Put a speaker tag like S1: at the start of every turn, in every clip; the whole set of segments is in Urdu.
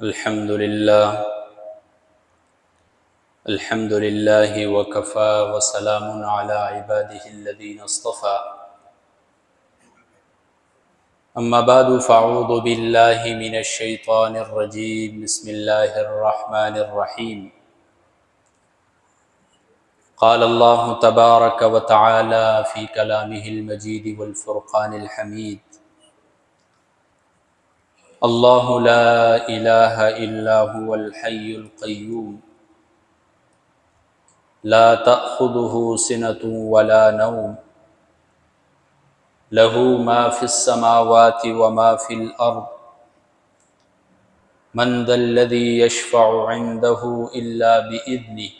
S1: الحمد لله وكفى وسلام على عباده الذين اصطفى. أما بعد فأعوذ بالله من الشيطان الرجيم. بسم الله الرحمن الرحيم. قال الله تبارك وتعالى في كلامه المجيد والفرقان الحميد: الله لا إله إلا هو الحي القيوم لا تأخذه سنة ولا نوم له ما في السماوات وما في الأرض من ذا الذي يشفع عنده إلا بإذنه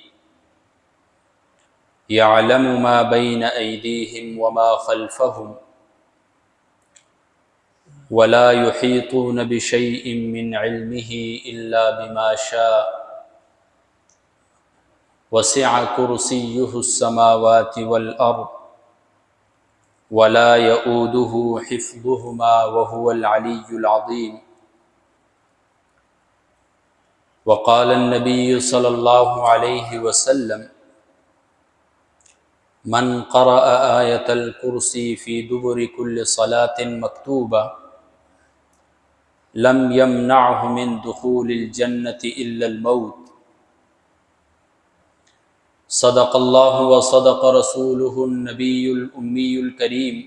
S1: يعلم ما بين أيديهم وما خلفهم ولا يحيطون بشيء من علمه إلا بما شاء وسع كرسيه السماوات والأرض ولا يؤوده حفظهما وهو العلي العظيم. وقال النبي صلى الله عليه وسلم: من قرأ آية الكرسي في دبر كل صلاة مكتوبة لم يمنعه من دخول الجنة إلا الموت. صدق الله وصدق رسوله النبي الأمي الكريم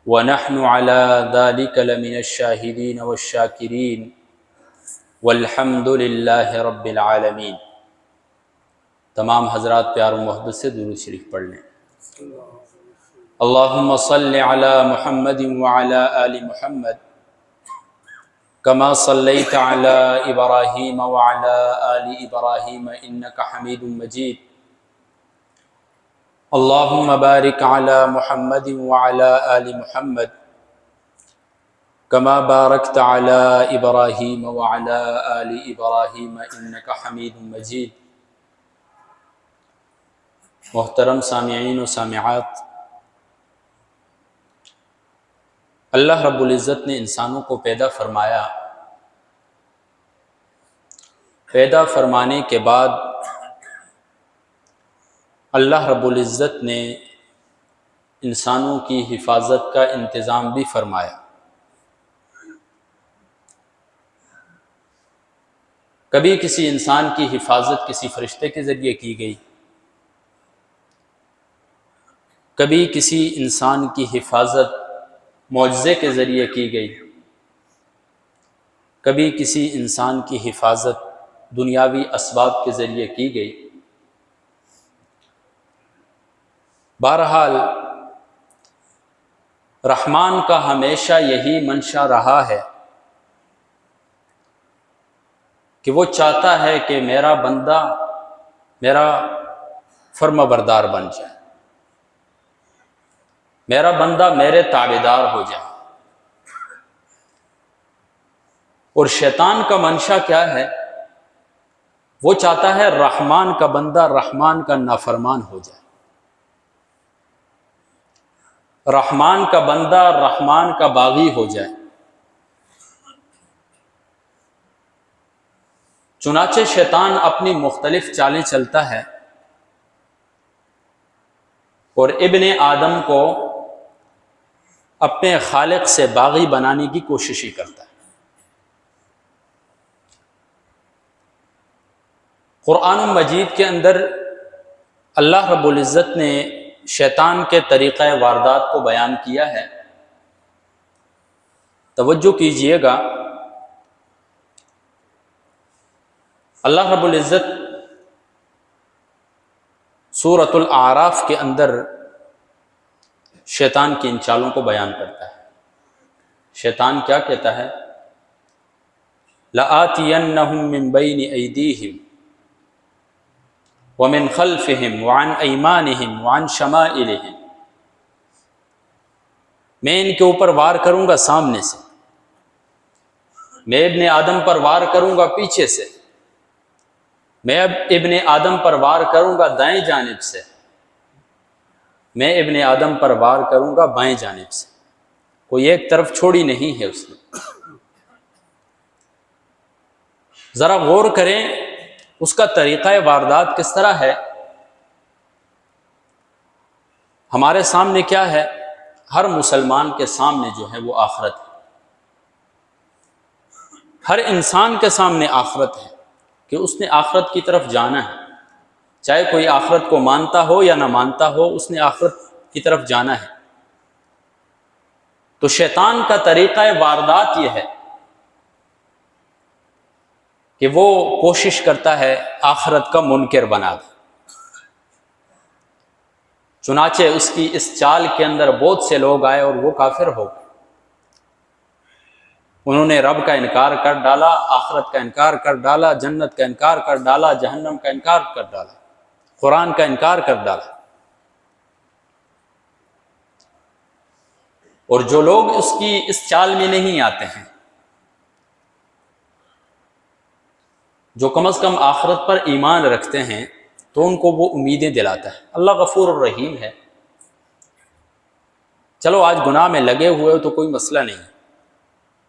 S1: ونحن على ذلك لمن الشاهدين والشاكرين والحمد للہ رب العالمین۔ تمام حضرات پیار و محبت سے درود شریف پڑھ لیں۔ اللہم صلی علی محمد وعلی آل محمد کما صلیت علی ابراہیم وعلی آل ابراہیم انک حمید مجید۔ اللہم بارک علی محمد وعلی آل محمد کما بارکت علی ابراہیم وعلی آل ابراہیم انک حمید مجید۔ محترم سامعین و سامعات، اللہ رب العزت نے انسانوں کو پیدا فرمایا۔ پیدا فرمانے کے بعد اللہ رب العزت نے انسانوں کی حفاظت کا انتظام بھی فرمایا۔ کبھی کسی انسان کی حفاظت کسی فرشتے کے ذریعے کی گئی، کبھی کسی انسان کی حفاظت معجزے کے ذریعے کی گئی، کبھی کسی انسان کی حفاظت دنیاوی اسباب کے ذریعے کی گئی۔ بہرحال رحمان کا ہمیشہ یہی منشا رہا ہے کہ وہ چاہتا ہے کہ میرا بندہ میرا فرما بردار بن جائے، میرا بندہ میرے تابعدار ہو جائے۔ اور شیطان کا منشا کیا ہے؟ وہ چاہتا ہے رحمان کا بندہ رحمان کا نافرمان ہو جائے، رحمان کا بندہ رحمان کا باغی ہو جائے۔ چنانچہ شیطان اپنی مختلف چالیں چلتا ہے اور ابن آدم کو اپنے خالق سے باغی بنانے کی کوشش ہی کرتا ہے۔ قرآن مجید کے اندر اللہ رب العزت نے شیطان کے طریقہ واردات کو بیان کیا ہے۔ توجہ کیجئے گا، اللہ رب العزت سورۃ الاعراف کے اندر شیطان کی ان چالوں کو بیان کرتا ہے۔ شیطان کیا کہتا ہے؟ لَآتِيَنَّهُم مِّن بَيْنِ أَيْدِيهِمْ وَمِنْ خَلْفِهِمْ وَعَنْ أَيْمَانِهِمْ وَعَنْ شَمَائِلِهِمْ۔ میں ان کے اوپر وار کروں گا سامنے سے، میں ابن آدم پر وار کروں گا پیچھے سے، میں اب ابن آدم پر وار کروں گا دائیں جانب سے، میں ابن آدم پر وار کروں گا بائیں جانب سے۔ کوئی ایک طرف چھوڑی نہیں ہے اس نے۔ ذرا غور کریں اس کا طریقہ واردات کس طرح ہے. ہمارے سامنے کیا ہے؟ ہر مسلمان کے سامنے جو ہے وہ آخرت ہے. ہر انسان کے سامنے آخرت ہے کہ اس نے آخرت کی طرف جانا ہے. چاہے کوئی آخرت کو مانتا ہو یا نہ مانتا ہو، اس نے آخرت کی طرف جانا ہے. تو شیطان کا طریقہ واردات یہ ہے کہ وہ کوشش کرتا ہے آخرت کا منکر بنا دے. چنانچہ اس کی اس چال کے اندر بہت سے لوگ آئے اور وہ کافر ہو گئے. انہوں نے رب کا انکار کر ڈالا، آخرت کا انکار کر ڈالا، جنت کا انکار کر ڈالا، جہنم کا انکار کر ڈالا، قرآن کا انکار کر ڈالا. اور جو لوگ اس کی اس چال میں نہیں آتے ہیں، جو کم از کم آخرت پر ایمان رکھتے ہیں، تو ان کو وہ امیدیں دلاتا ہے. اللہ غفور الرحیم ہے. چلو آج گناہ میں لگے ہوئے ہو تو کوئی مسئلہ نہیں،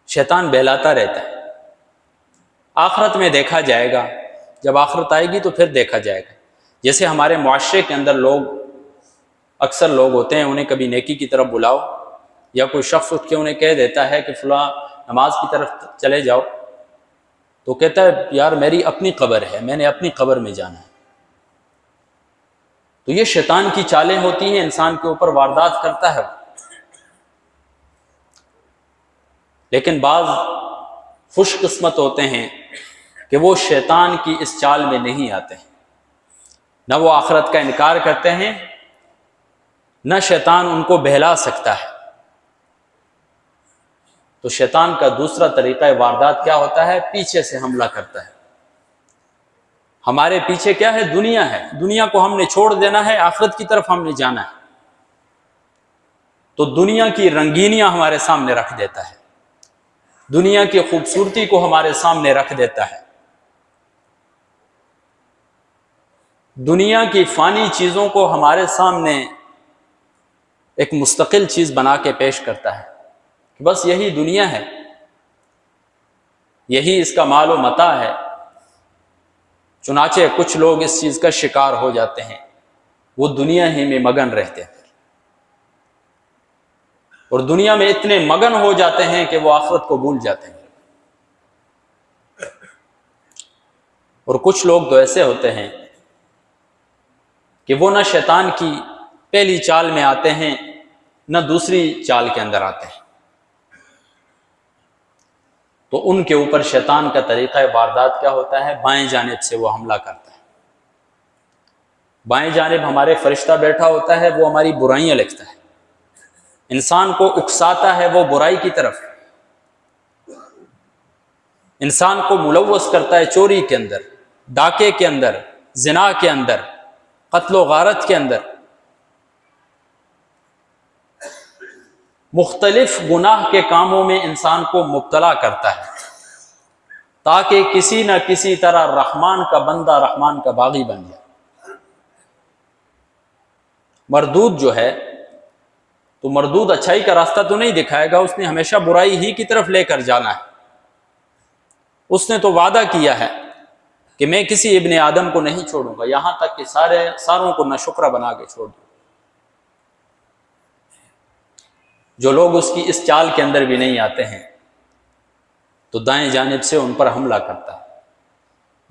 S1: شیطان بہلاتا رہتا ہے. آخرت میں دیکھا جائے گا، جب آخرت آئے گی تو پھر دیکھا جائے گا. جیسے ہمارے معاشرے کے اندر لوگ، اکثر لوگ ہوتے ہیں، انہیں کبھی نیکی کی طرف بلاؤ، یا کوئی شخص اٹھ کے انہیں کہہ دیتا ہے کہ فلاں نماز کی طرف چلے جاؤ، تو کہتا ہے یار میری اپنی قبر ہے، میں نے اپنی قبر میں جانا ہے. تو یہ شیطان کی چالیں ہوتی ہیں، انسان کے اوپر واردات کرتا ہے. لیکن بعض خوش قسمت ہوتے ہیں کہ وہ شیطان کی اس چال میں نہیں آتے ہیں، نہ وہ آخرت کا انکار کرتے ہیں، نہ شیطان ان کو بہلا سکتا ہے. تو شیطان کا دوسرا طریقہ واردات کیا ہوتا ہے؟ پیچھے سے حملہ کرتا ہے. ہمارے پیچھے کیا ہے؟ دنیا ہے. دنیا کو ہم نے چھوڑ دینا ہے، آخرت کی طرف ہم نے جانا ہے. تو دنیا کی رنگینیاں ہمارے سامنے رکھ دیتا ہے، دنیا کی خوبصورتی کو ہمارے سامنے رکھ دیتا ہے، دنیا کی فانی چیزوں کو ہمارے سامنے ایک مستقل چیز بنا کے پیش کرتا ہے کہ بس یہی دنیا ہے، یہی اس کا مال و متاع ہے. چنانچہ کچھ لوگ اس چیز کا شکار ہو جاتے ہیں، وہ دنیا ہی میں مگن رہتے ہیں، اور دنیا میں اتنے مگن ہو جاتے ہیں کہ وہ آخرت کو بھول جاتے ہیں. اور کچھ لوگ تو ایسے ہوتے ہیں کہ وہ نہ شیطان کی پہلی چال میں آتے ہیں، نہ دوسری چال کے اندر آتے ہیں. تو ان کے اوپر شیطان کا طریقہ واردات کیا ہوتا ہے؟ بائیں جانب سے وہ حملہ کرتا ہے. بائیں جانب ہمارے فرشتہ بیٹھا ہوتا ہے، وہ ہماری برائیاں لکھتا ہے، انسان کو اکساتا ہے وہ برائی کی طرف، انسان کو ملوث کرتا ہے چوری کے اندر، ڈاکے کے اندر، زنا کے اندر، قتل و غارت کے اندر، مختلف گناہ کے کاموں میں انسان کو مبتلا کرتا ہے، تاکہ کسی نہ کسی طرح رحمان کا بندہ، رحمان کا باغی بن جائے. مردود جو ہے تو مردود اچھائی کا راستہ تو نہیں دکھائے گا، اس نے ہمیشہ برائی ہی کی طرف لے کر جانا ہے. اس نے تو وعدہ کیا ہے کہ میں کسی ابن آدم کو نہیں چھوڑوں گا، یہاں تک کہ ساروں کو ناشکرہ بنا کے چھوڑ دوں. جو لوگ اس کی اس چال کے اندر بھی نہیں آتے ہیں تو دائیں جانب سے ان پر حملہ کرتا ہے.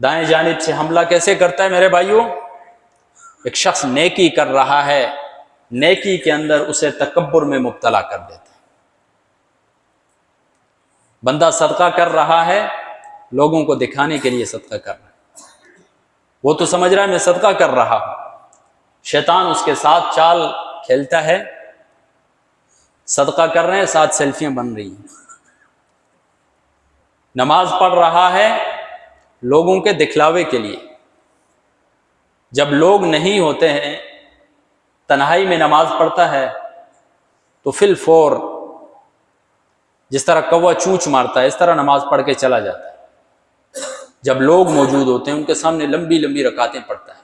S1: دائیں جانب سے حملہ کیسے کرتا ہے میرے بھائیوں؟ ایک شخص نیکی کر رہا ہے، نیکی کے اندر اسے تکبر میں مبتلا کر دیتا ہے. بندہ صدقہ کر رہا ہے، لوگوں کو دکھانے کے لیے صدقہ کر رہا ہے، وہ تو سمجھ رہا ہے میں صدقہ کر رہا ہوں. شیطان اس کے ساتھ چال کھیلتا ہے، صدقہ کر رہے ہیں، ساتھ سیلفیاں بن رہی ہیں. نماز پڑھ رہا ہے لوگوں کے دکھلاوے کے لیے، جب لوگ نہیں ہوتے ہیں، تنہائی میں نماز پڑھتا ہے تو فی الفور جس طرح کوا چونچ مارتا ہے اس طرح نماز پڑھ کے چلا جاتا ہے. جب لوگ موجود ہوتے ہیں ان کے سامنے لمبی لمبی رکعتیں پڑھتا ہے.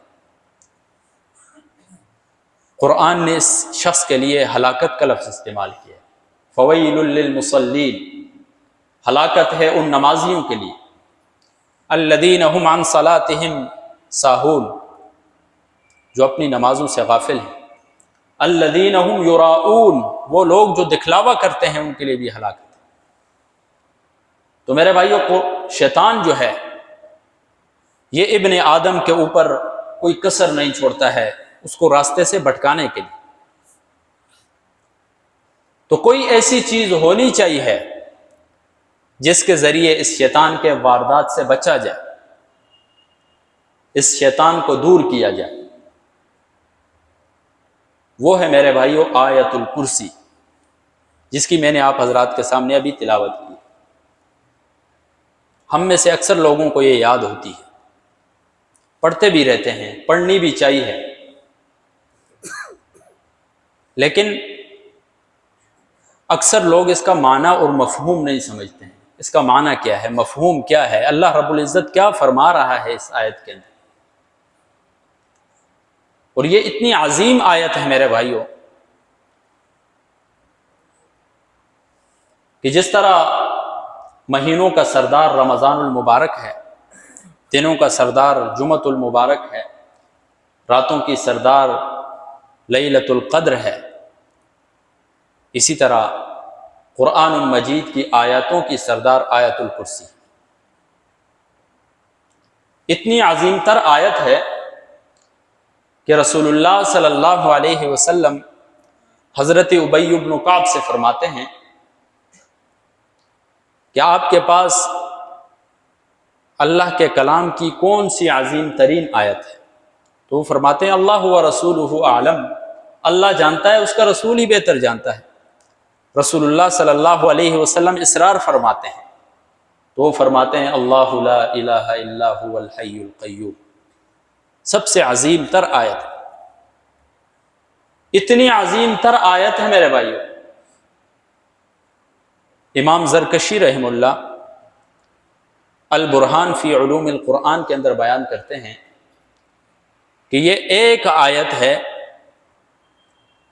S1: قرآن نے اس شخص کے لیے ہلاکت کا لفظ استعمال کیا ہے، فویل للمصلین، ہلاکت ہے ان نمازیوں کے لیے الذین هم عن صلاتهم ساہون، جو اپنی نمازوں سے غافل ہیں، الذین هم یراؤون، وہ لوگ جو دکھلاوا کرتے ہیں ان کے لیے بھی ہلاکت ہے۔ تو میرے بھائیوں کو شیطان جو ہے یہ ابن آدم کے اوپر کوئی کسر نہیں چھوڑتا ہے اس کو راستے سے بھٹکانے کے لیے۔ تو کوئی ایسی چیز ہونی چاہیے جس کے ذریعے اس شیطان کے واردات سے بچا جائے، اس شیطان کو دور کیا جائے۔ وہ ہے میرے بھائیو آیت الکرسی، جس کی میں نے آپ حضرات کے سامنے ابھی تلاوت کی۔ ہم میں سے اکثر لوگوں کو یہ یاد ہوتی ہے، پڑھتے بھی رہتے ہیں، پڑھنی بھی چاہیے، لیکن اکثر لوگ اس کا معنی اور مفہوم نہیں سمجھتے ہیں۔ اس کا معنی کیا ہے، مفہوم کیا ہے، اللہ رب العزت کیا فرما رہا ہے اس آیت کے اندر۔ اور یہ اتنی عظیم آیت ہے میرے بھائیوں کہ جس طرح مہینوں کا سردار رمضان المبارک ہے، دنوں کا سردار جمعۃ المبارک ہے، راتوں کی سردار لیلۃ القدر ہے، اسی طرح قرآن المجید کی آیاتوں کی سردار آیت الکرسی۔ اتنی عظیم تر آیت ہے کہ رسول اللہ صلی اللہ علیہ وسلم حضرت ابی بن کعب سے فرماتے ہیں کہ آپ کے پاس اللہ کے کلام کی کون سی عظیم ترین آیت ہے؟ تو وہ فرماتے ہیں اللہ و رسولہ اعلم، اللہ جانتا ہے، اس کا رسول ہی بہتر جانتا ہے۔ رسول اللہ صلی اللہ علیہ وسلم اصرار فرماتے ہیں تو وہ فرماتے ہیں اللہ لا الہ الا هو الحی القیوم، سب سے عظیم تر آیت ہے۔ اتنی عظیم تر آیت ہے میرے بھائیو، امام زرکشی رحمہ اللہ البرہان فی علوم القرآن کے اندر بیان کرتے ہیں کہ یہ ایک آیت ہے،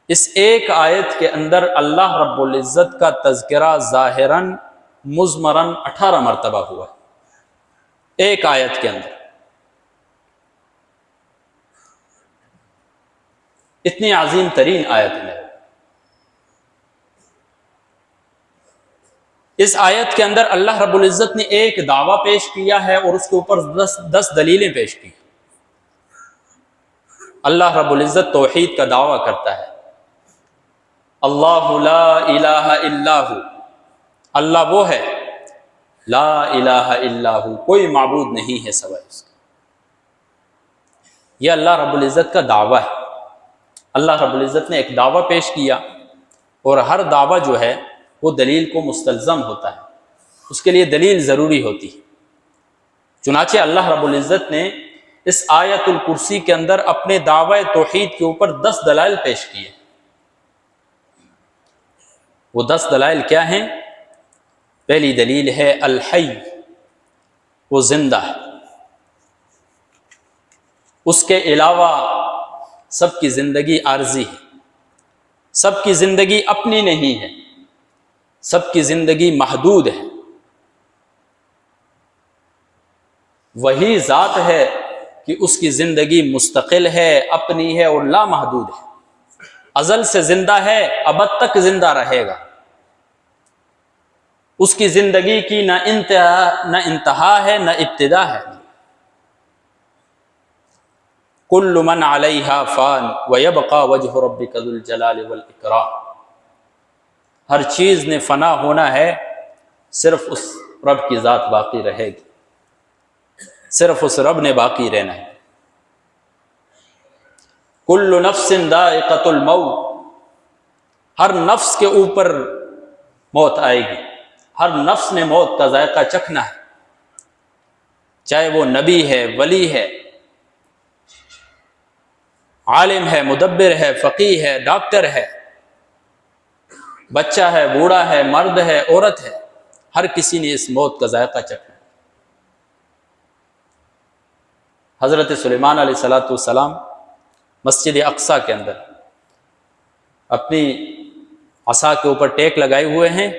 S1: اس ایک آیت کے اندر اللہ رب العزت کا تذکرہ ظاہراً مضمراً 18 مرتبہ ہوا ہے، ایک آیت کے اندر۔ اتنی عظیم ترین آیت ہے۔ اس آیت کے اندر اللہ رب العزت نے ایک دعویٰ پیش کیا ہے اور اس کے اوپر 10 دلیلیں پیش کی۔ اللہ رب العزت توحید کا دعویٰ کرتا ہے، اللہ لا الہ الا ہو، اللہ وہ ہے لا الہ الا ہو، کوئی معبود نہیں ہے سوائے اس کے۔ یہ اللہ رب العزت کا دعویٰ ہے۔ اللہ رب العزت نے ایک دعویٰ پیش کیا اور ہر دعویٰ جو ہے وہ دلیل کو مستلزم ہوتا ہے، اس کے لیے دلیل ضروری ہوتی ہے۔ چنانچہ اللہ رب العزت نے اس آیت الکرسی کے اندر اپنے دعوی توحید کے اوپر 10 دلائل پیش کیے۔ وہ 10 دلائل کیا ہیں؟ پہلی دلیل ہے الحی، وہ زندہ ہے، اس کے علاوہ سب کی زندگی عارضی ہے، سب کی زندگی اپنی نہیں ہے، سب کی زندگی محدود ہے۔ وہی ذات ہے کہ اس کی زندگی مستقل ہے، اپنی ہے اور لامحدود ہے، ازل سے زندہ ہے، ابد تک زندہ رہے گا۔ اس کی زندگی کی نہ انتہا ہے نہ ابتدا ہے۔ کل من علیہا فان ویبقى وجہ ربک ذو الجلال والاکرام، ہر چیز نے فنا ہونا ہے، صرف اس رب کی ذات باقی رہے گی، صرف اس رب نے باقی رہنا ہے۔ کل نفس ذائقۃ الموت، ہر نفس کے اوپر موت آئے گی، ہر نفس نے موت کا ذائقہ چکھنا ہے، چاہے وہ نبی ہے، ولی ہے، عالم ہے، مدبر ہے، فقیہ ہے، ڈاکٹر ہے، بچہ ہے، بوڑھا ہے، مرد ہے، عورت ہے، ہر کسی نے اس موت کا ذائقہ چکھنا۔ حضرت سلیمان علیہ السلام مسجد اقصیٰ کے اندر اپنی عصا کے اوپر ٹیک لگائے ہوئے ہیں،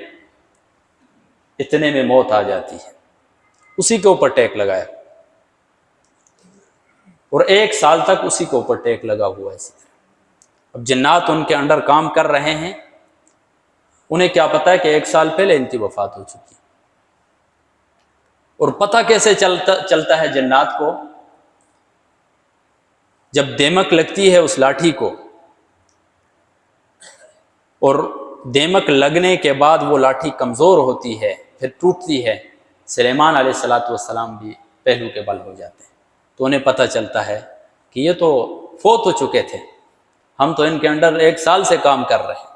S1: اتنے میں موت آ جاتی ہے۔ اسی کے اوپر ٹیک لگایا اور 1 سال تک اسی کے اوپر ٹیک لگا ہوا ہے. اب جنات ان کے انڈر کام کر رہے ہیں، انہیں کیا پتا ہے کہ 1 سال پہلے ان کی وفات ہو چکی. اور پتہ کیسے چلتا ہے جنات کو؟ جب دیمک لگتی ہے اس لاٹھی کو، اور دیمک لگنے کے بعد وہ لاٹھی کمزور ہوتی ہے، پھر ٹوٹتی ہے. سلیمان علیہ السلام بھی پہلو کے بل ہو جاتے ہیں. تو انہیں پتہ چلتا ہے کہ یہ تو فوت ہو چکے تھے، ہم تو ان کے انڈر 1 سال سے کام کر رہے ہیں.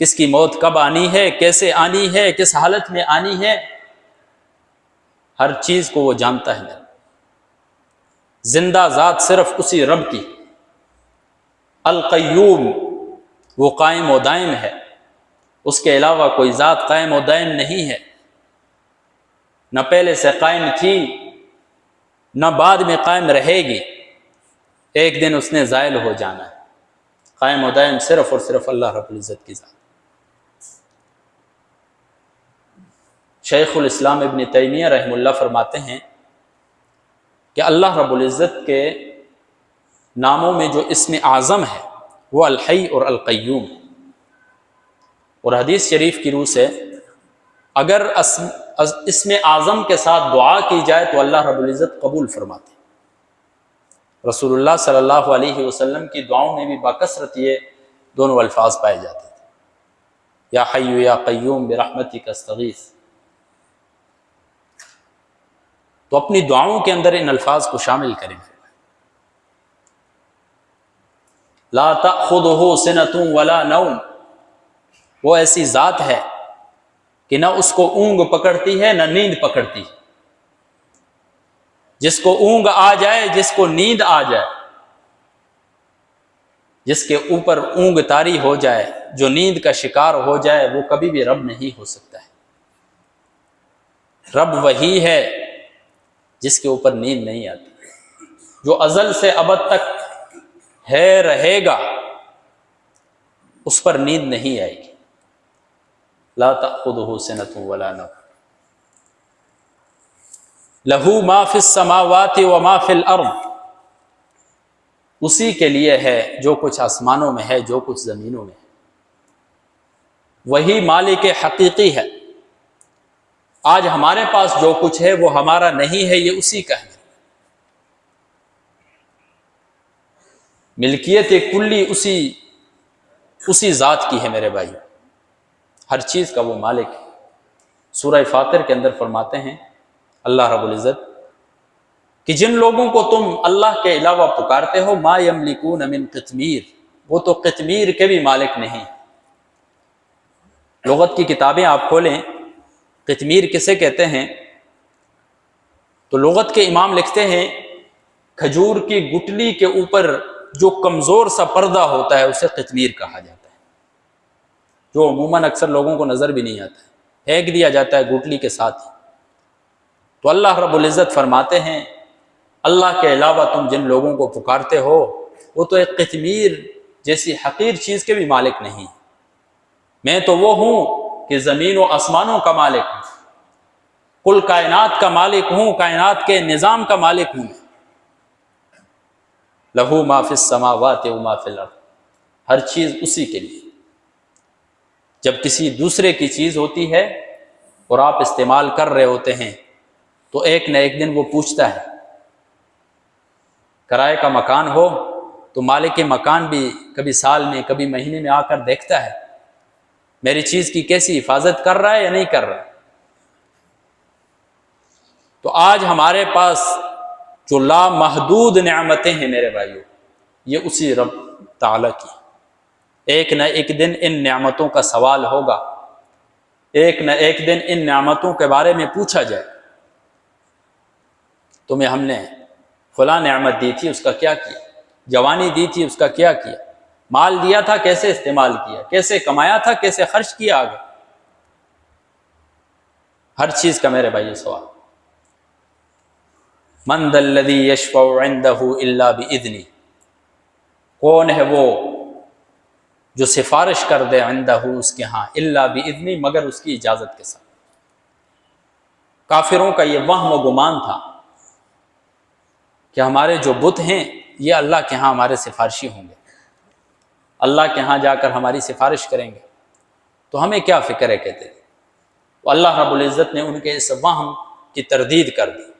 S1: کس کی موت کب آنی ہے، کیسے آنی ہے، کس حالت میں آنی ہے، ہر چیز کو وہ جانتا ہے. زندہ ذات صرف اسی رب کی. القیوم، وہ قائم و دائم ہے، اس کے علاوہ کوئی ذات قائم و دائم نہیں ہے. نہ پہلے سے قائم تھی، نہ بعد میں قائم رہے گی. ایک دن اس نے زائل ہو جانا ہے. قائم و دائم صرف اور صرف اللہ رب العزت کی ذات. شیخ الاسلام ابن تیمیہ رحمہ اللہ فرماتے ہیں کہ اللہ رب العزت کے ناموں میں جو اسم اعظم ہے وہ الحی اور القیوم. اور حدیث شریف کی روح سے اگر اسم اعظم کے ساتھ دعا کی جائے تو اللہ رب العزت قبول فرماتے ہیں. رسول اللہ صلی اللہ علیہ وسلم کی دعاؤں میں بھی باکثرت یہ دونوں الفاظ پائے جاتے تھے. یا حی یا قیوم برحمتک استغیث. تو اپنی دعاؤں کے اندر ان الفاظ کو شامل کریں. لا تأخذہ سنۃ ولا نوم، وہ ایسی ذات ہے کہ نہ اس کو اونگ پکڑتی ہے نہ نیند پکڑتی. جس کو اونگ آ جائے، جس کو نیند آ جائے، جس کے اوپر اونگ طاری ہو جائے، جو نیند کا شکار ہو جائے، وہ کبھی بھی رب نہیں ہو سکتا ہے. رب وہی ہے جس کے اوپر نیند نہیں آتی، جو ازل سے ابد تک ہے رہے گا، اس پر نیند نہیں آئے گی. لا تأخذہ سنۃ ولا نوم لہ ما فی السماوات وما فی الارض. اسی کے لیے ہے جو کچھ آسمانوں میں ہے، جو کچھ زمینوں میں ہے. وہی مالک حقیقی ہے. آج ہمارے پاس جو کچھ ہے وہ ہمارا نہیں ہے، یہ اسی کا ہے. ملکیت کلی اسی ذات کی ہے میرے بھائی. ہر چیز کا وہ مالک ہے. سورہ فاطر کے اندر فرماتے ہیں اللہ رب العزت کہ جن لوگوں کو تم اللہ کے علاوہ پکارتے ہو، ما یملکون من قطمیر، وہ تو قطمیر کے بھی مالک نہیں. لغت کی کتابیں آپ کھولیں، قطمیر کسے کہتے ہیں؟ تو لغت کے امام لکھتے ہیں کھجور کی گٹلی کے اوپر جو کمزور سا پردہ ہوتا ہے اسے قطمیر کہا جاتا ہے، جو عموماً اکثر لوگوں کو نظر بھی نہیں آتا ہے، پھینک دیا جاتا ہے گٹلی کے ساتھ ہی. تو اللہ رب العزت فرماتے ہیں اللہ کے علاوہ تم جن لوگوں کو پکارتے ہو وہ تو ایک قطمیر جیسی حقیر چیز کے بھی مالک نہیں. میں تو وہ ہوں کہ زمین و آسمانوں کا مالک ہوں، کل کائنات کا مالک ہوں، کائنات کے نظام کا مالک ہوں. لہو ما فی السماوات وما فی الارض، ہر چیز اسی کے لیے. جب کسی دوسرے کی چیز ہوتی ہے اور آپ استعمال کر رہے ہوتے ہیں تو ایک نہ ایک دن وہ پوچھتا ہے. کرائے کا مکان ہو تو مالک مکان بھی کبھی سال میں کبھی مہینے میں آ کر دیکھتا ہے میری چیز کی کیسی حفاظت کر رہا ہے یا نہیں کر رہا. تو آج ہمارے پاس جو لامحدود نعمتیں ہیں میرے بھائیو، یہ اسی رب تعالیٰ کی. ایک نہ ایک دن ان نعمتوں کا سوال ہوگا، ایک نہ ایک دن ان نعمتوں کے بارے میں پوچھا جائے تمہیں ہم نے فلاں نعمت دی تھی، اس کا کیا کیا؟ جوانی دی تھی، اس کا کیا کیا؟ مال دیا تھا، کیسے استعمال کیا؟ کیسے کمایا تھا، کیسے خرچ کیا آگے؟ ہر چیز کا میرے بھائی سوال. من ذا الذی یشفع عندہ الا باذنہ، کون ہے وہ جو سفارش کر دے عندہ اس کے ہاں، الا باذنہ، مگر اس کی اجازت کے ساتھ. کافروں کا یہ وہم و گمان تھا کہ ہمارے جو بت ہیں یہ اللہ کے ہاں ہمارے سفارشی ہوں گے، اللہ کے ہاں جا کر ہماری سفارش کریں گے، تو ہمیں کیا فکر ہے، کہتے تھے۔ تو اللہ رب العزت نے ان کے اس وہم کی تردید کر دی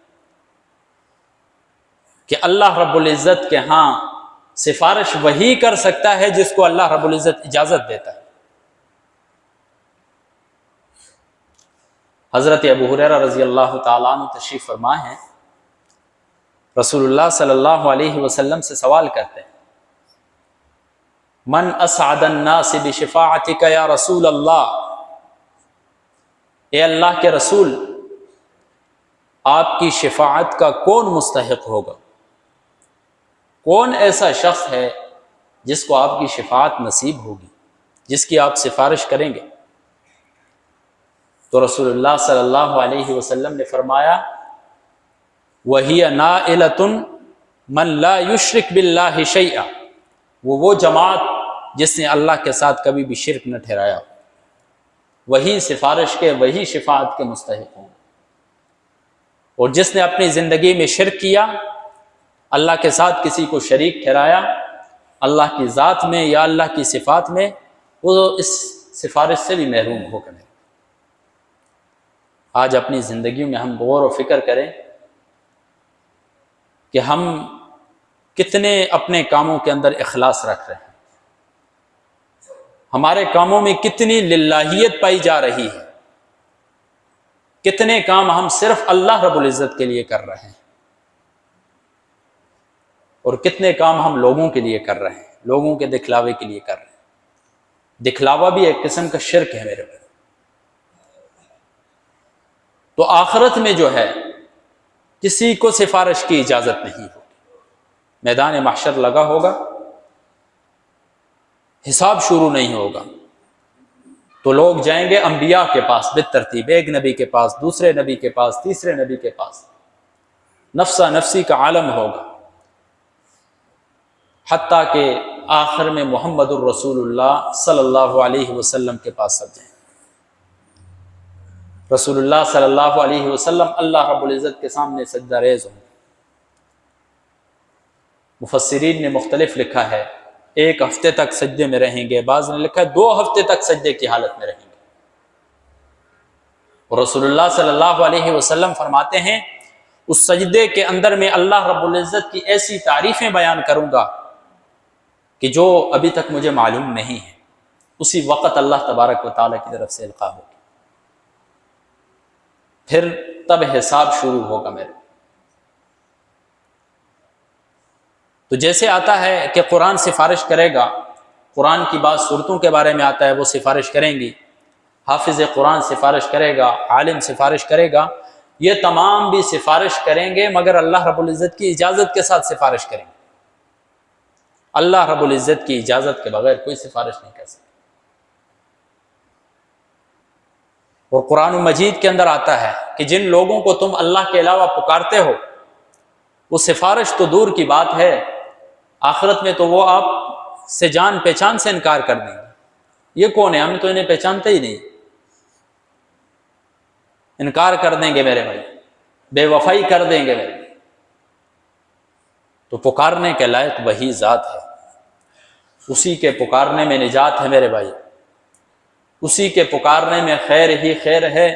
S1: کہ اللہ رب العزت کے ہاں سفارش وہی کر سکتا ہے جس کو اللہ رب العزت اجازت دیتا ہے۔ حضرت ابو ہریرہ رضی اللہ تعالیٰ عنہ تشریف فرما ہے، رسول اللہ صلی اللہ علیہ وسلم سے سوال کرتے ہیں، من اسعد الناس بشفاعتک یا رسول اللہ، اے اللہ کے رسول آپ کی شفاعت کا کون مستحق ہوگا؟ کون ایسا شخص ہے جس کو آپ کی شفاعت نصیب ہوگی، جس کی آپ سفارش کریں گے؟ تو رسول اللہ صلی اللہ علیہ وسلم نے فرمایا، وَهِيَ نَائِلَةٌ مَنْ لَا يُشْرِكْ بِاللَّهِ شَيْئًا، وہ جماعت جس نے اللہ کے ساتھ کبھی بھی شرک نہ ٹھہرایا، وہی سفارش کے، وہی شفاعت کے مستحق ہوں۔ اور جس نے اپنی زندگی میں شرک کیا، اللہ کے ساتھ کسی کو شریک ٹھہرایا، اللہ کی ذات میں یا اللہ کی صفات میں، وہ اس سفارش سے بھی محروم ہو کر۔ آج اپنی زندگی میں ہم غور و فکر کریں کہ ہم کتنے اپنے کاموں کے اندر اخلاص رکھ رہے ہیں، ہمارے کاموں میں کتنی للہیت پائی جا رہی ہے، کتنے کام ہم صرف اللہ رب العزت کے لیے کر رہے ہیں، اور کتنے کام ہم لوگوں کے لیے کر رہے ہیں، لوگوں کے دکھلاوے کے لیے کر رہے ہیں۔ دکھلاوا بھی ایک قسم کا شرک ہے میرے بھائی۔ تو آخرت میں جو ہے کسی کو سفارش کی اجازت نہیں ہوگی، میدان محشر لگا ہوگا، حساب شروع نہیں ہوگا، تو لوگ جائیں گے انبیاء کے پاس بالترتیب، ایک نبی کے پاس، دوسرے نبی کے پاس، تیسرے نبی کے پاس، نفسا نفسی کا عالم ہوگا، حتیٰ کہ آخر میں محمد الرسول اللہ صلی اللہ علیہ وسلم کے پاس سب جائیں۔ رسول اللہ صلی اللہ علیہ وسلم اللہ رب العزت کے سامنے سجدہ ریز ہوں۔ مفسرین نے مختلف لکھا ہے، 1 ہفتے تک سجدے میں رہیں گے، بعض نے لکھا ہے 2 ہفتے تک سجدے کی حالت میں رہیں گے۔ اور رسول اللہ صلی اللہ علیہ وسلم فرماتے ہیں، اس سجدے کے اندر میں اللہ رب العزت کی ایسی تعریفیں بیان کروں گا کہ جو ابھی تک مجھے معلوم نہیں ہے۔ اسی وقت اللہ تبارک و تعالیٰ کی طرف سے القاء ہوگی، پھر تب حساب شروع ہوگا میرے۔ تو جیسے آتا ہے کہ قرآن سفارش کرے گا، قرآن کی بعض صورتوں کے بارے میں آتا ہے وہ سفارش کریں گی، حافظ قرآن سفارش کرے گا، عالم سفارش کرے گا، یہ تمام بھی سفارش کریں گے مگر اللہ رب العزت کی اجازت کے ساتھ سفارش کریں گے۔ اللہ رب العزت کی اجازت کے بغیر کوئی سفارش نہیں کر سکتا۔ اور قرآن مجید کے اندر آتا ہے کہ جن لوگوں کو تم اللہ کے علاوہ پکارتے ہو، وہ سفارش تو دور کی بات ہے، آخرت میں تو وہ آپ سے جان پہچان سے انکار کر دیں گے۔ یہ کون ہے؟ ہم تو انہیں پہچانتے ہی نہیں، انکار کر دیں گے میرے بھائی، بے وفائی کر دیں گے میرے۔ تو پکارنے کے لائق وہی ذات ہے، اسی کے پکارنے میں نجات ہے میرے بھائی، اسی کے پکارنے میں خیر ہی خیر ہے،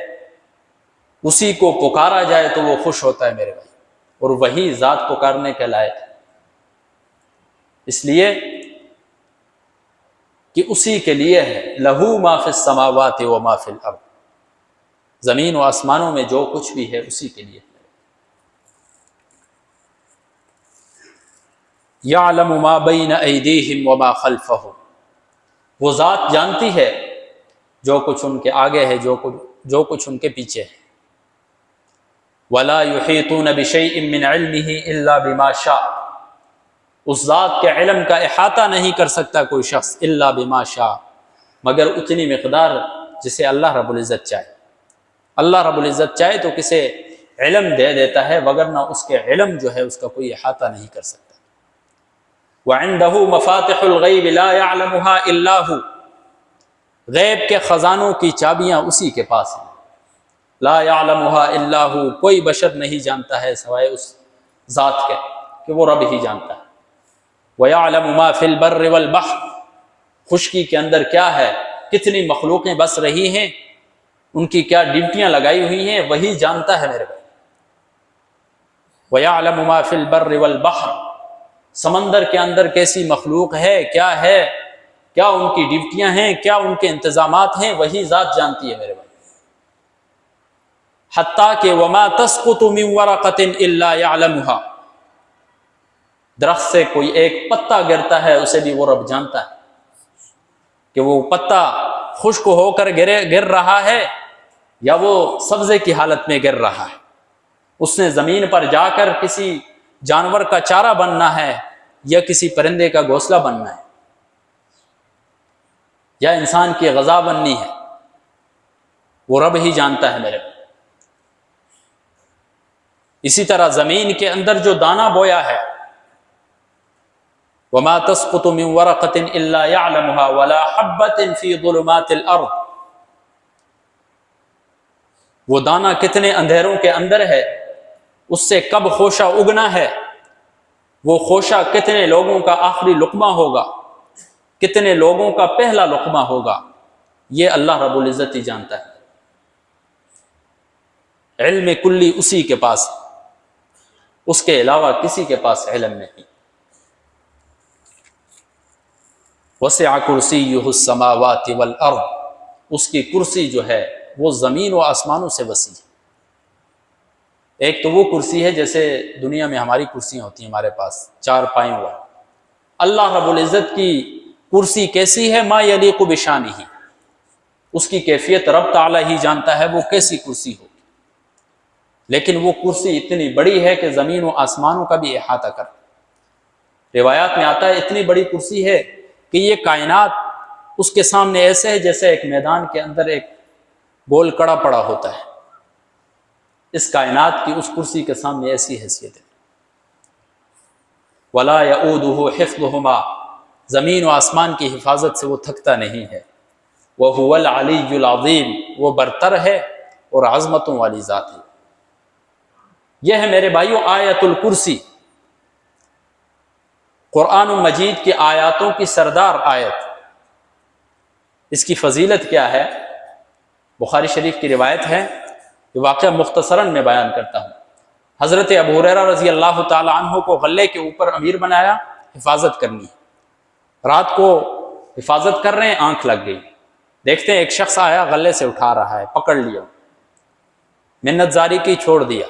S1: اسی کو پکارا جائے تو وہ خوش ہوتا ہے میرے بھائی، اور وہی ذات پکارنے کے لائق ہے، اس لیے کہ اسی کے لیے ہے، لہو ما فی السماوات و ما فی الارض، زمین و آسمانوں میں جو کچھ بھی ہے اسی کے لیے ہے۔ یعلم ما بین ایدیہم وما خلفہم، وہ ذات جانتی ہے جو کچھ ان کے آگے ہے، جو کچھ ان کے پیچھے ہے۔ ولا یحیطون بشیء من علمہ الا بما شاء، اس ذات کے علم کا احاطہ نہیں کر سکتا کوئی شخص الا بما شاء، مگر اتنی مقدار جسے اللہ رب العزت چاہے۔ اللہ رب العزت چاہے تو کسے علم دے دیتا ہے، وگرنہ اس کے علم جو ہے اس کا کوئی احاطہ نہیں کر سکتا۔ وعنده مفاتح الغیب لا يعلمها الا هو، غیب کے خزانوں کی چابیاں اسی کے پاس ہیں، لا يعلمها الا هو، کوئی بشر نہیں جانتا ہے سوائے اس ذات کے کہ وہ رب ہی جانتا ہے۔ وَيَعْلَمُ مَا فِي الْبَرِّ وَالْبَحْرِ، خشکی کے اندر کیا ہے، کتنی مخلوقیں بس رہی ہیں، ان کی کیا ڈیوٹیاں لگائی ہوئی ہیں، وہی جانتا ہے میرے بھائی۔ وَيَعْلَمُ مَا فِي الْبَرِّ وَالْبَحْرِ، سمندر کے اندر کیسی مخلوق ہے، کیا ان کی ڈیوٹیاں ہیں، کیا ان کے انتظامات ہیں، وہی ذات جانتی ہے میرے بھائی۔ حتیٰ کہ وَمَا تَسْقُطُ مِن وَرَقَةٍ إِلَّا يَعْلَمُهَا، درخت سے کوئی ایک پتا گرتا ہے اسے بھی وہ رب جانتا ہے کہ وہ پتا خشک ہو کر گر رہا ہے یا وہ سبزے کی حالت میں گر رہا ہے، اس نے زمین پر جا کر کسی جانور کا چارہ بننا ہے یا کسی پرندے کا گھونسلہ بننا ہے یا انسان کی غذا بننی ہے، وہ رب ہی جانتا ہے میرے۔ اسی طرح زمین کے اندر جو دانہ بویا ہے، وَمَا تَسْقُطُ مِن وَرَقَةٍ إِلَّا يَعْلَمُهَا وَلَا حَبَّةٍ فِي ظُلُمَاتِ الْأَرْضِ، وہ دانہ کتنے اندھیروں کے اندر ہے، اس سے کب خوشہ اگنا ہے، وہ خوشہ کتنے لوگوں کا آخری لقمہ ہوگا، کتنے لوگوں کا پہلا لقمہ ہوگا، یہ اللہ رب العزت ہی جانتا ہے۔ علم کلی اسی کے پاس ہے، اس کے علاوہ کسی کے پاس علم نہیں۔ وسع کرسیہ السماوات والارض، اس کی کرسی جو ہے وہ زمین و آسمانوں سے وسیع ہے۔ ایک تو وہ کرسی ہے جیسے دنیا میں ہماری کرسیاں ہوتی ہیں ہمارے پاس، چار پائیں ہوا۔ اللہ رب العزت کی کرسی کیسی ہے، ما یلیق بشانہ، اس کی کیفیت رب تعالی ہی جانتا ہے وہ کیسی کرسی ہو، لیکن وہ کرسی اتنی بڑی ہے کہ زمین و آسمانوں کا بھی احاطہ کر۔ روایات میں آتا ہے اتنی بڑی کرسی ہے کہ یہ کائنات اس کے سامنے ایسے ہے جیسے ایک میدان کے اندر ایک گول کڑا پڑا ہوتا ہے، اس کائنات کی اس کرسی کے سامنے ایسی حیثیت ہے۔ وَلَا يَئُودُهُ حِفْظُهُمَا، زمین و آسمان کی حفاظت سے وہ تھکتا نہیں ہے۔ وَهُوَ الْعَلِيُّ الْعَظِيمُ، وہ برتر ہے اور عظمتوں والی ذات ہے۔ یہ ہے میرے بھائیو آیت الکرسی، قرآن مجید کی آیاتوں کی سردار آیت۔ اس کی فضیلت کیا ہے؟ بخاری شریف کی روایت ہے، یہ واقعہ مختصراً میں بیان کرتا ہوں۔ حضرت ابو ہریرہ رضی اللہ تعالی عنہ کو غلے کے اوپر امیر بنایا، حفاظت کرنی ہے۔ رات کو حفاظت کر رہے ہیں، آنکھ لگ گئی، دیکھتے ہیں ایک شخص آیا غلے سے اٹھا رہا ہے، پکڑ لیا، منت زاری کی، چھوڑ دیا۔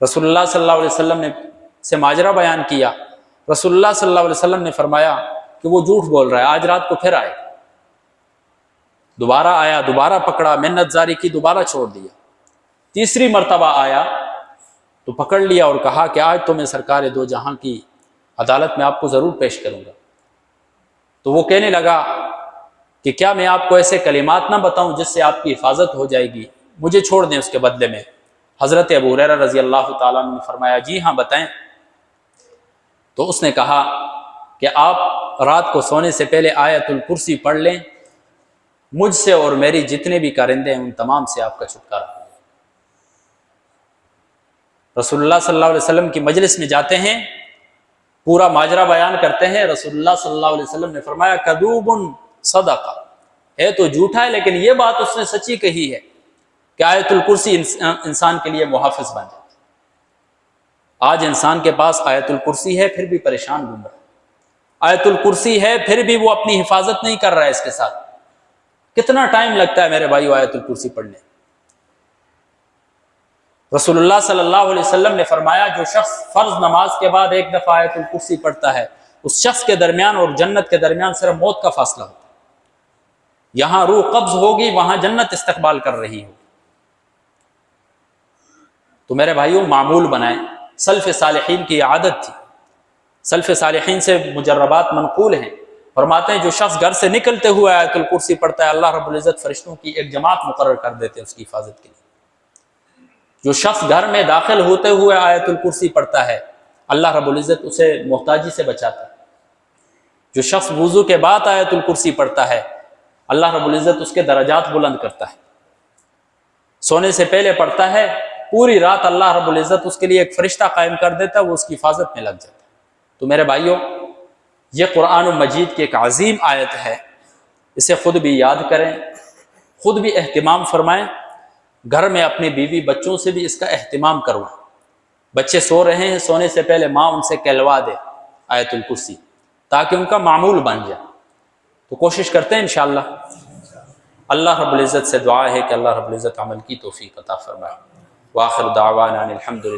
S1: رسول اللہ صلی اللہ علیہ وسلم نے سے ماجرا بیان کیا، رسول اللہ صلی اللہ علیہ وسلم نے فرمایا کہ وہ جھوٹ بول رہا ہے، آج رات کو پھر آئے۔ دوبارہ آیا، دوبارہ پکڑا، منت زاری کی، دوبارہ چھوڑ دیا۔ تیسری مرتبہ آیا تو پکڑ لیا اور کہا کہ آج تو میں سرکار دو جہاں کی عدالت میں آپ کو ضرور پیش کروں گا۔ تو وہ کہنے لگا کہ کیا میں آپ کو ایسے کلمات نہ بتاؤں جس سے آپ کی حفاظت ہو جائے گی، مجھے چھوڑ دیں اس کے بدلے میں۔ حضرت ابو ہریرہ رضی اللہ تعالیٰ عنہ نے فرمایا جی ہاں بتائیں۔ تو اس نے کہا کہ آپ رات کو سونے سے پہلے آیت الکرسی پڑھ لیں، مجھ سے اور میری جتنے بھی کارندے ہیں ان تمام سے آپ کا چھٹکارا ہو جائے۔ رسول اللہ صلی اللہ علیہ وسلم کی مجلس میں جاتے ہیں، پورا ماجرا بیان کرتے ہیں، رسول اللہ صلی اللہ علیہ وسلم نے فرمایا کذوب صدقہ، ہے تو جھوٹا ہے لیکن یہ بات اس نے سچی کہی ہے کہ آیت الکرسی انسان کے لیے محافظ بن جاتی۔ آج انسان کے پاس آیت الکرسی ہے پھر بھی پریشان گھوم رہا ہے، آیت الکرسی ہے پھر بھی وہ اپنی حفاظت نہیں کر رہا ہے اس کے ساتھ۔ کتنا ٹائم لگتا ہے میرے بھائیو آیت الکرسی پڑھنے؟ رسول اللہ صلی اللہ علیہ وسلم نے فرمایا جو شخص فرض نماز کے بعد ایک دفعہ آیت الکرسی پڑھتا ہے، اس شخص کے درمیان اور جنت کے درمیان صرف موت کا فاصلہ ہوتا ہے۔ یہاں روح قبض ہوگی، وہاں جنت استقبال کر رہی ہو۔ تو میرے بھائیوں معمول بنائیں، سلف صالحین کی عادت تھی، سلف صالحین سے مجربات منقول ہیں، فرماتے ہیں جو شخص گھر سے نکلتے ہوئے آیت الکرسی پڑھتا ہے اللہ رب العزت فرشتوں کی ایک جماعت مقرر کر دیتے ہیں اس کی حفاظت کے لیے۔ جو شخص گھر میں داخل ہوتے ہوئے آیت الکرسی پڑھتا ہے اللہ رب العزت اسے محتاجی سے بچاتا ہے۔ جو شخص وضو کے بعد آیت الکرسی پڑھتا ہے اللہ رب العزت اس کے درجات بلند کرتا ہے۔ سونے سے پہلے پڑھتا ہے، پوری رات اللہ رب العزت اس کے لیے ایک فرشتہ قائم کر دیتا ہے، وہ اس کی حفاظت میں لگ جاتا ہے۔ تو میرے بھائیوں، یہ قرآن مجید کی ایک عظیم آیت ہے، اسے خود بھی یاد کریں، خود بھی اہتمام فرمائیں، گھر میں اپنی بیوی بچوں سے بھی اس کا اہتمام کروائیں۔ بچے سو رہے ہیں، سونے سے پہلے ماں ان سے کہلوا دے آیت الکرسی، تاکہ ان کا معمول بن جائے۔ تو کوشش کرتے ہیں انشاءاللہ۔ اللہ رب العزت سے دعا ہے کہ اللہ رب العزت عمل کی توفیق عطا فرمائے۔ وآخر دعوانا الحمدللہ۔